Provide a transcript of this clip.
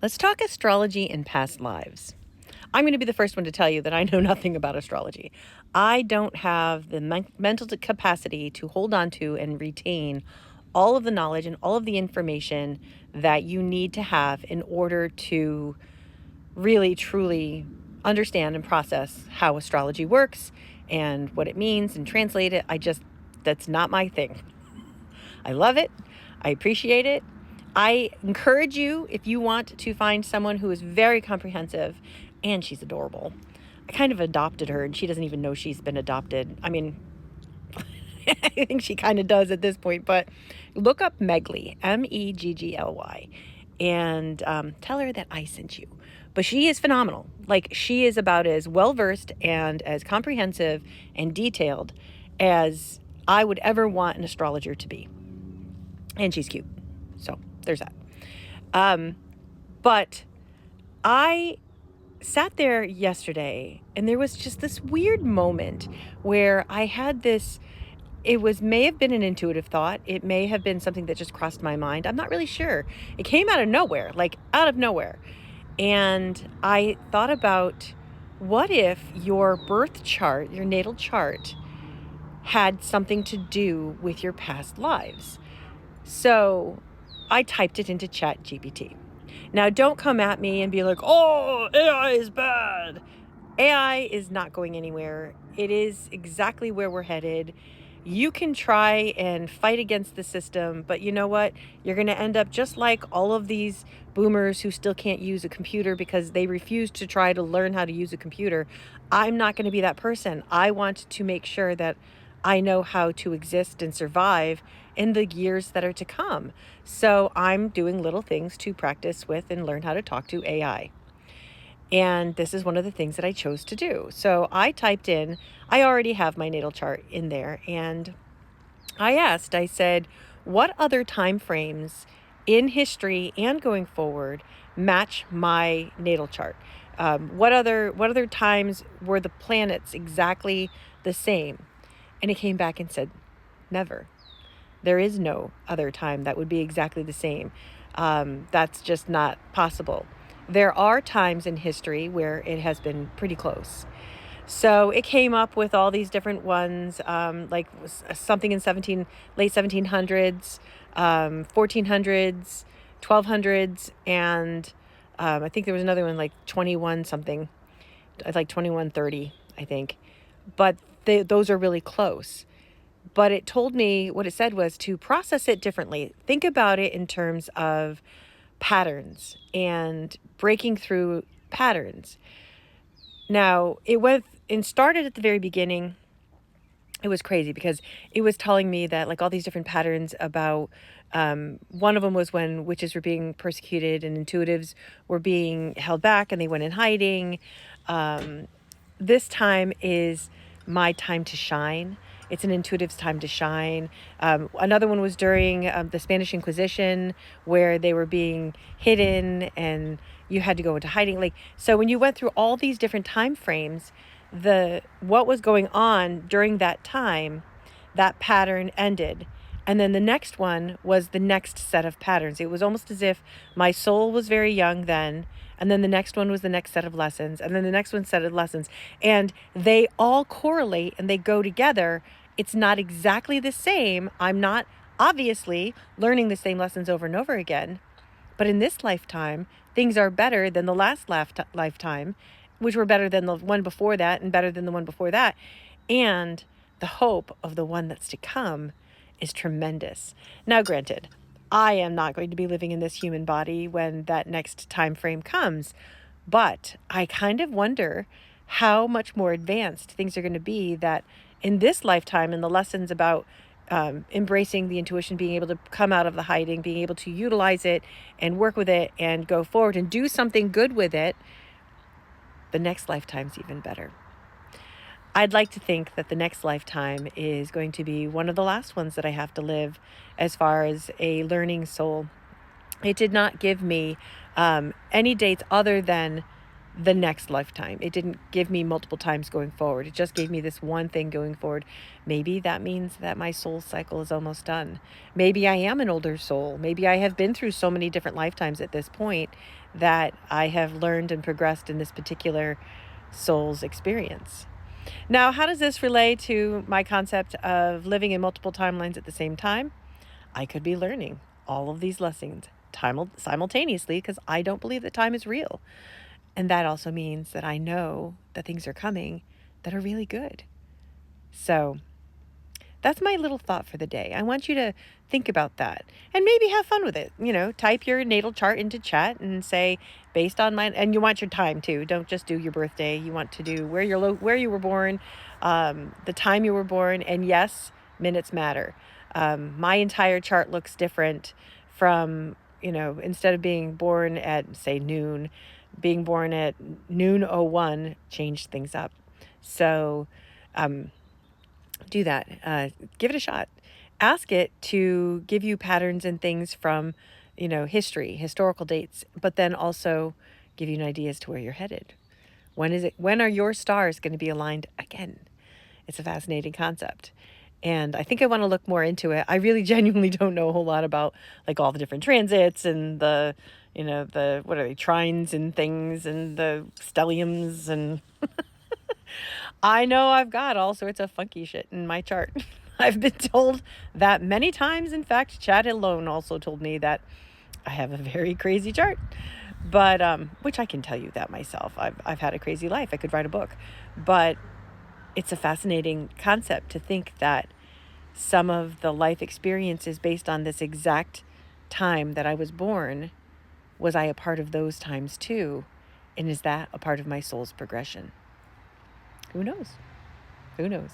Let's talk astrology and past lives. I'm going to be the first one to tell you that I know nothing about astrology. I don't have the mental capacity to hold on to and retain all of the knowledge and all of the information that you need to have in order to really, truly understand and process how astrology works and what it means and translate it. That's not my thing. I love it. I appreciate it. I encourage you, if you want to find someone who is very comprehensive, and she's adorable. I kind of adopted her and she doesn't even know she's been adopted. I mean, I think she kind of does at this point, but look up Megly, Meggly, and tell her that I sent you. But she is phenomenal. Like, she is about as well-versed and as comprehensive and detailed as I would ever want an astrologer to be. And she's cute. So there's that. But I sat there yesterday and there was just this weird moment where I had this, may have been an intuitive thought. It may have been something that just crossed my mind. I'm not really sure. It came out of nowhere, like out of nowhere. And I thought about, what if your birth chart, your natal chart, had something to do with your past lives? So I typed it into ChatGPT. Now, don't come at me and be like, oh, AI is bad. AI is not going anywhere. It is exactly where we're headed. You can try and fight against the system, but you know what? You're going to end up just like all of these boomers who still can't use a computer because they refuse to try to learn how to use a computer. I'm not going to be that person. I want to make sure that I know how to exist and survive in the years that are to come. So I'm doing little things to practice with and learn how to talk to AI. And this is one of the things that I chose to do. So I typed in, I already have my natal chart in there, and I said, what other time frames in history and going forward match my natal chart? What other times were the planets exactly the same? And it came back and said, never. There is no other time that would be exactly the same. That's just not possible. There are times in history where it has been pretty close. So it came up with all these different ones, like something in late 1700s, 1400s, 1200s, and I think there was another one like 21 something, like 2130, I think. But those are really close. But it told me, what it said was to process it differently. Think about it in terms of patterns and breaking through patterns. Now, it went and started at the very beginning. It was crazy because it was telling me that, like, all these different patterns about, one of them was when witches were being persecuted and intuitives were being held back and they went in hiding. This time is my time to shine. It's an intuitive's time to shine. Another one was during the Spanish Inquisition, where they were being hidden and you had to go into hiding. Like, so when you went through all these different time frames, what was going on during that time, that pattern ended. And then the next one was the next set of patterns. It was almost as if my soul was very young then, and then the next one was the next set of lessons, and then the next one set of lessons. And they all correlate and they go together. It's not exactly the same. I'm not obviously learning the same lessons over and over again. But in this lifetime, things are better than the last lifetime, which were better than the one before that and better than the one before that. And the hope of the one that's to come is tremendous. Now, granted, I am not going to be living in this human body when that next time frame comes, but I kind of wonder how much more advanced things are going to be, that in this lifetime, and the lessons about embracing the intuition, being able to come out of the hiding, being able to utilize it and work with it and go forward and do something good with it, the next lifetime's even better. I'd like to think that the next lifetime is going to be one of the last ones that I have to live as far as a learning soul. It did not give me any dates other than the next lifetime. It didn't give me multiple times going forward. It just gave me this one thing going forward. Maybe that means that my soul cycle is almost done. Maybe I am an older soul. Maybe I have been through so many different lifetimes at this point that I have learned and progressed in this particular soul's experience. Now, how does this relate to my concept of living in multiple timelines at the same time? I could be learning all of these lessons simultaneously because I don't believe that time is real. And that also means that I know that things are coming that are really good. So that's my little thought for the day. I want you to think about that and maybe have fun with it. Type your natal chart into chat and say, based on mine, and you want your time too. Don't just do your birthday. You want to do where you were born, the time you were born, and yes, minutes matter. My entire chart looks different from, instead of being born at, say, noon, being born at noon 01 changed things up. So, do that. Give it a shot. Ask it to give you patterns and things from, history, historical dates, but then also give you an idea as to where you're headed. When are your stars going to be aligned again? It's a fascinating concept. And I think I want to look more into it. I really genuinely don't know a whole lot about like all the different transits and the what are they, trines and things and the stelliums, and I know I've got all sorts of funky shit in my chart. I've been told that many times. In fact, Chad alone also told me that I have a very crazy chart. But which I can tell you that myself. I've had a crazy life. I could write a book. But it's a fascinating concept to think that some of the life experiences based on this exact time that I was born, was I a part of those times too? And is that a part of my soul's progression? Who knows? Who knows?